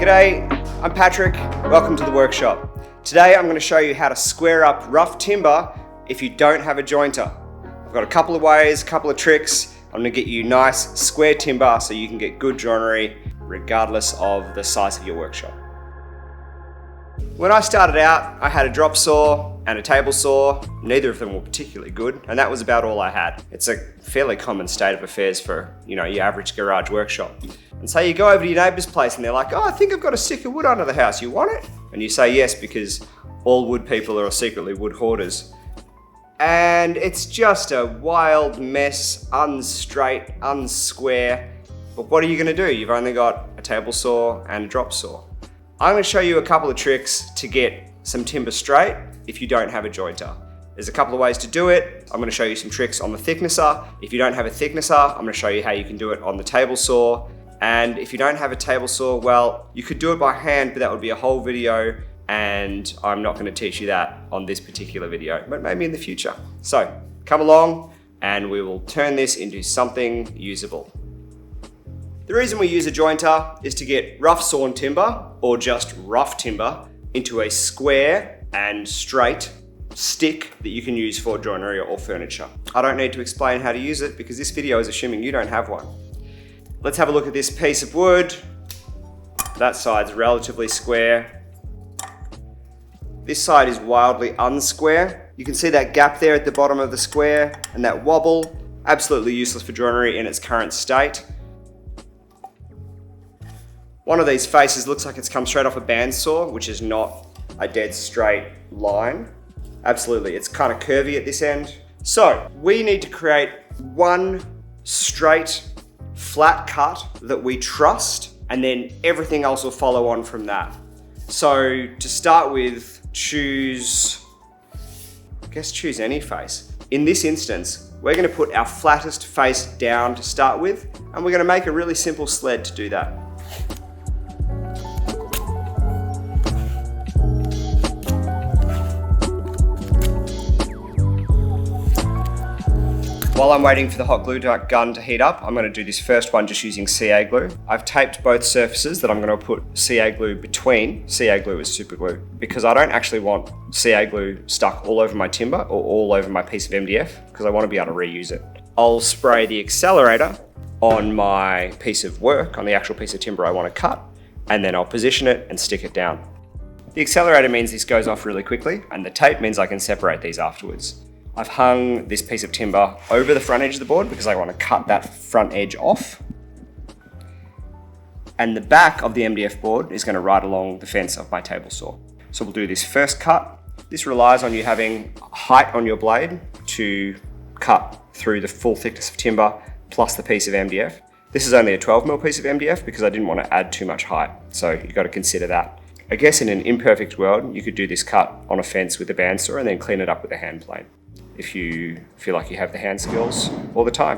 G'day, I'm Patrick, welcome to the workshop. Today I'm going to show you how to square up rough timber if you don't have a jointer. I've got a couple of ways, a couple of tricks. I'm going to get you nice square timber so you can get good joinery regardless of the size of your workshop. When I started out, I had a drop saw and a table saw. Neither of them were particularly good, and that was about all I had. It's a fairly common state of affairs for, your average garage workshop. And so you go over to your neighbour's place and they're like, oh, I think I've got a stick of wood under the house, you want it? And you say yes, because all wood people are secretly wood hoarders. And it's just a wild mess, unstraight, unsquare. But what are you going to do? You've only got a table saw and a drop saw. I'm going to show you a couple of tricks to get some timber straight if you don't have a jointer. There's a couple of ways to do it. I'm going to show you some tricks on the thicknesser. If you don't have a thicknesser, I'm going to show you how you can do it on the table saw. And if you don't have a table saw, well, you could do it by hand, but that would be a whole video, and I'm not going to teach you that on this particular video, but maybe in the future. So come along and we will turn this into something usable. The reason we use a jointer is to get rough sawn timber, or just rough timber, into a square and straight stick that you can use for joinery or furniture. I don't need to explain how to use it because this video is assuming you don't have one. Let's have a look at this piece of wood. That side's relatively square. This side is wildly unsquare. You can see that gap there at the bottom of the square and that wobble. Absolutely useless for joinery in its current state. One of these faces looks like it's come straight off a bandsaw, which is not a dead straight line. Absolutely, it's kind of curvy at this end. So we need to create one straight, flat cut that we trust, and then everything else will follow on from that. So to start with, choose any face. In this instance, we're going to put our flattest face down to start with, and we're going to make a really simple sled to do that. While I'm waiting for the hot glue gun to heat up, I'm going to do this first one just using CA glue. I've taped both surfaces that I'm going to put CA glue between. CA glue is super glue because I don't actually want CA glue stuck all over my timber or all over my piece of MDF because I want to be able to reuse it. I'll spray the accelerator on my piece of work, on the actual piece of timber I want to cut, and then I'll position it and stick it down. The accelerator means this goes off really quickly, and the tape means I can separate these afterwards. I've hung this piece of timber over the front edge of the board because I want to cut that front edge off. And the back of the MDF board is going to ride along the fence of my table saw. So we'll do this first cut. This relies on you having height on your blade to cut through the full thickness of timber plus the piece of MDF. This is only a 12mm piece of MDF because I didn't want to add too much height. So you've got to consider that. I guess in an imperfect world, you could do this cut on a fence with a bandsaw and then clean it up with a hand plane, if you feel like you have the hand skills all the time.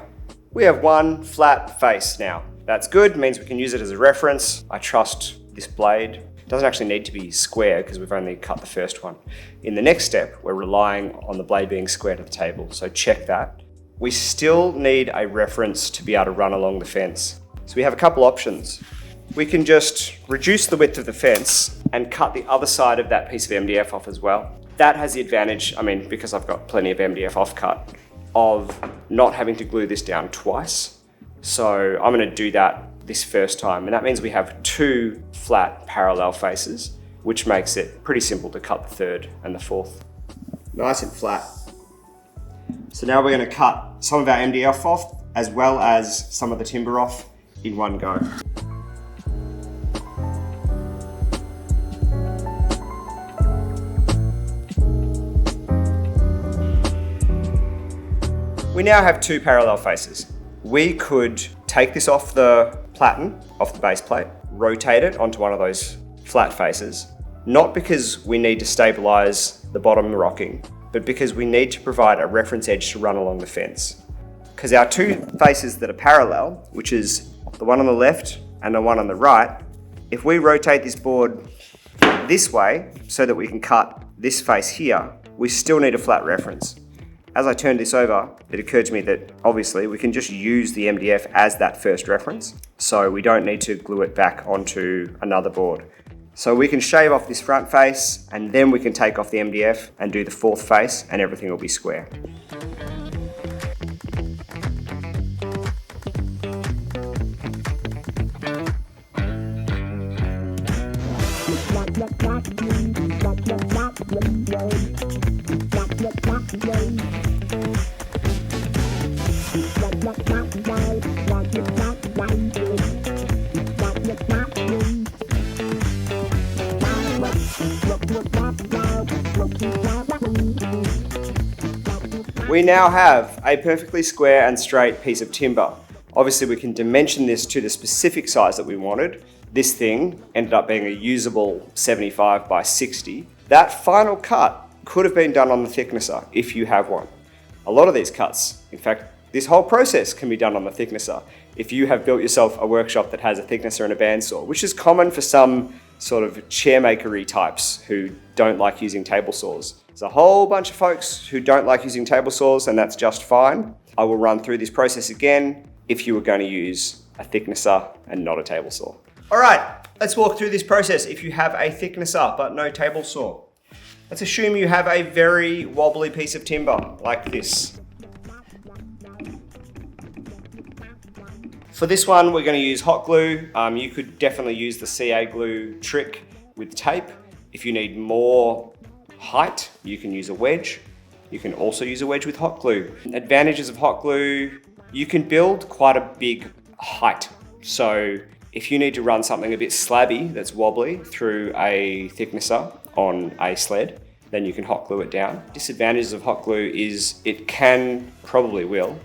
We have one flat face now. That's good, means we can use it as a reference. I trust this blade. It doesn't actually need to be square because we've only cut the first one. In the next step, we're relying on the blade being square to the table, so check that. We still need a reference to be able to run along the fence. So we have a couple options. We can just reduce the width of the fence and cut the other side of that piece of MDF off as well. That has the advantage, because I've got plenty of MDF offcut, of not having to glue this down twice. So I'm going to do that this first time, and that means we have two flat parallel faces, which makes it pretty simple to cut the third and the fourth. Nice and flat. So now we're going to cut some of our MDF off, as well as some of the timber off in one go. We now have two parallel faces. We could take this off the platen, off the base plate, rotate it onto one of those flat faces, not because we need to stabilize the bottom rocking, but because we need to provide a reference edge to run along the fence. Because our two faces that are parallel, which is the one on the left and the one on the right, if we rotate this board this way so that we can cut this face here, we still need a flat reference. As I turned this over, it occurred to me that obviously we can just use the MDF as that first reference. so we don't need to glue it back onto another board. So we can shave off this front face and then we can take off the MDF and do the fourth face and everything will be square. We now have a perfectly square and straight piece of timber. Obviously we can dimension this to the specific size that we wanted. This thing ended up being a usable 75 by 60. That final cut could have been done on the thicknesser if you have one. A lot of these cuts, in fact, this whole process can be done on the thicknesser if you have built yourself a workshop that has a thicknesser and a bandsaw, which is common for some sort of chairmakery types who don't like using table saws. There's a whole bunch of folks who don't like using table saws, and that's just fine. I will run through this process again if you were going to use a thicknesser and not a table saw. All right, let's walk through this process if you have a thicknesser but no table saw. Let's assume you have a very wobbly piece of timber like this. For this one, we're going to use hot glue. You could definitely use the CA glue trick with tape. If you need more height, you can use a wedge. You can also use a wedge with hot glue. Advantages of hot glue, you can build quite a big height. So if you need to run something a bit slabby that's wobbly through a thicknesser on a sled, then you can hot glue it down. Disadvantages of hot glue is it can, probably will,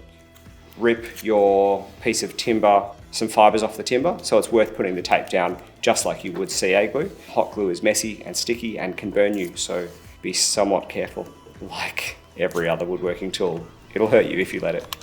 rip your piece of timber, some fibers off the timber, so it's worth putting the tape down just like you would CA glue. Hot glue is messy and sticky and can burn you, so be somewhat careful. Like every other woodworking tool, it'll hurt you if you let it.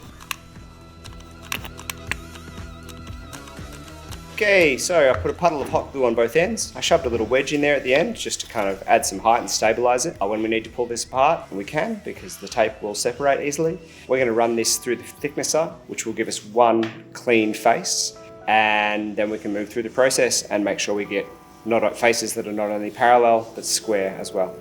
Okay, so I put a puddle of hot glue on both ends. I shoved a little wedge in there at the end just to kind of add some height and stabilize it. When we need to pull this apart, and we can because the tape will separate easily, we're going to run this through the thicknesser, which will give us one clean face, and then we can move through the process and make sure we get faces that are not only parallel but square as well.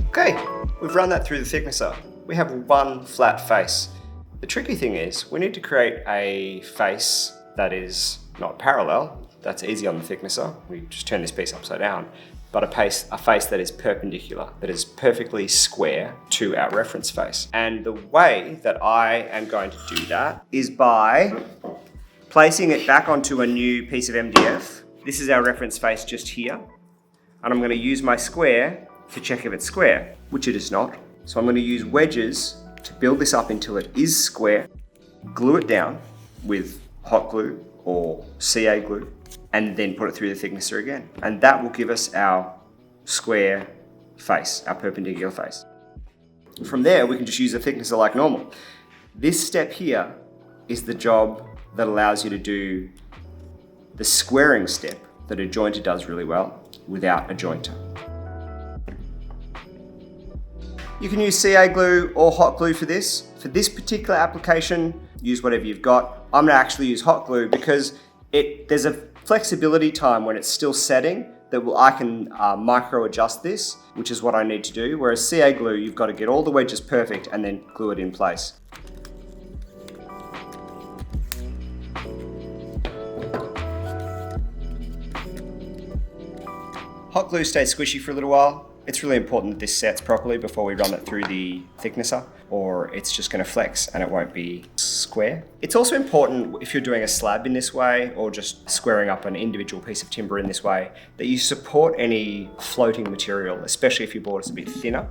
Okay, we've run that through the thicknesser. We have one flat face. The tricky thing is we need to create a face that is not parallel. That's easy on the thicknesser. We just turn this piece upside down. But a face that is perpendicular, that is perfectly square to our reference face. And the way that I am going to do that is by placing it back onto a new piece of MDF. This is our reference face just here. And I'm going to use my square to check if it's square, which it is not. So I'm going to use wedges to build this up until it is square, glue it down with hot glue or CA glue, and then put it through the thicknesser again. And that will give us our square face, our perpendicular face. From there, we can just use the thicknesser like normal. This step here is the job that allows you to do the squaring step that a jointer does really well without a jointer. You can use CA glue or hot glue for this. For this particular application, use whatever you've got. I'm gonna actually use hot glue because there's a flexibility time when it's still setting that I can micro adjust this, which is what I need to do. Whereas CA glue, you've got to get all the wedges perfect and then glue it in place. Hot glue stays squishy for a little while. It's really important that this sets properly before we run it through the thicknesser, or it's just going to flex and it won't be square. It's also important if you're doing a slab in this way or just squaring up an individual piece of timber in this way that you support any floating material, especially if your board is a bit thinner.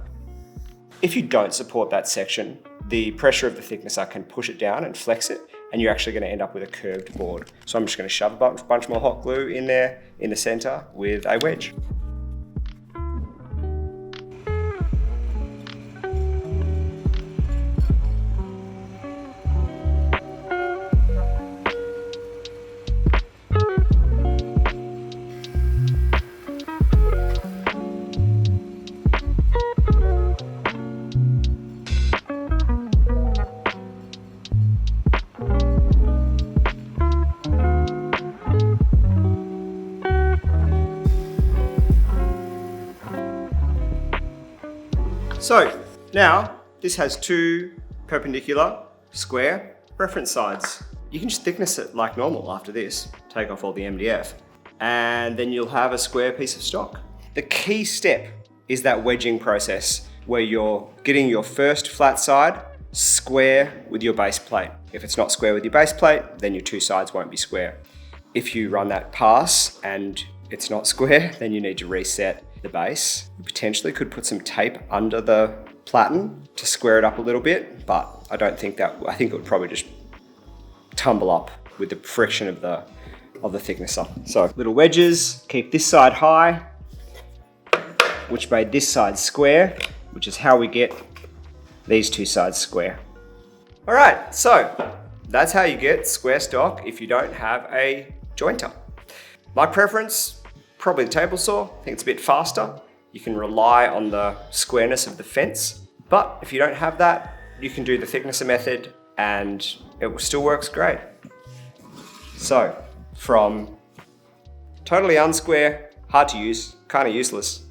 If you don't support that section, the pressure of the thicknesser can push it down and flex it, and you're actually going to end up with a curved board. So I'm just going to shove a bunch more hot glue in there in the center with a wedge. So now this has two perpendicular square reference sides. You can just thickness it like normal after this. Take off all the MDF and then you'll have a square piece of stock. The key step is that wedging process where you're getting your first flat side square with your base plate. If it's not square with your base plate, then your two sides won't be square. If you run that pass and it's not square, then you need to reset the base. You potentially could put some tape under the platen to square it up a little bit, but I think it would probably just tumble up with the friction of the thicknesser. So little wedges, keep this side high, which made this side square, which is how we get these two sides square. All right, so that's how you get square stock if you don't have a jointer. My preference, probably the table saw. I think it's a bit faster. You can rely on the squareness of the fence, but if you don't have that, you can do the thicknesser method and it still works great. So from totally unsquare, hard to use, kind of useless,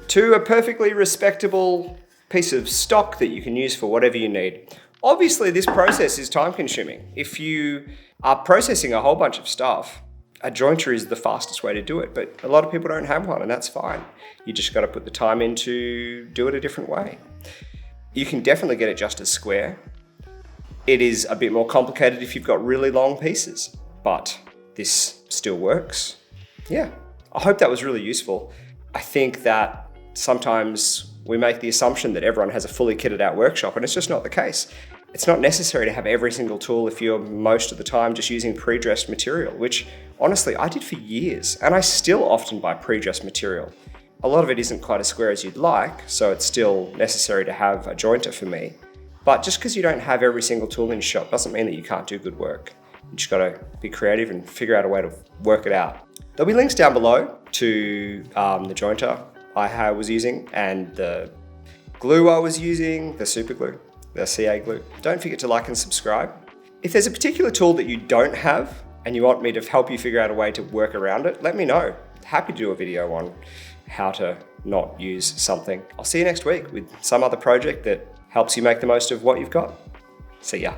to a perfectly respectable piece of stock that you can use for whatever you need. Obviously, this process is time consuming. If you are processing a whole bunch of stuff, a jointer is the fastest way to do it, but a lot of people don't have one and that's fine. You just got to put the time in to do it a different way. You can definitely get it just as square. It is a bit more complicated if you've got really long pieces, but this still works. Yeah, I hope that was really useful. I think that sometimes we make the assumption that everyone has a fully kitted out workshop and it's just not the case. It's not necessary to have every single tool if you're most of the time just using pre-dressed material, which honestly I did for years and I still often buy pre-dressed material. A lot of it isn't quite as square as you'd like, so it's still necessary to have a jointer for me. But just because you don't have every single tool in your shop doesn't mean that you can't do good work. You just gotta be creative and figure out a way to work it out. There'll be links down below to the jointer I was using and the glue I was using, the super glue, the CA glue. Don't forget to like and subscribe. If there's a particular tool that you don't have and you want me to help you figure out a way to work around it, let me know. Happy to do a video on how to not use something. I'll see you next week with some other project that helps you make the most of what you've got. See ya.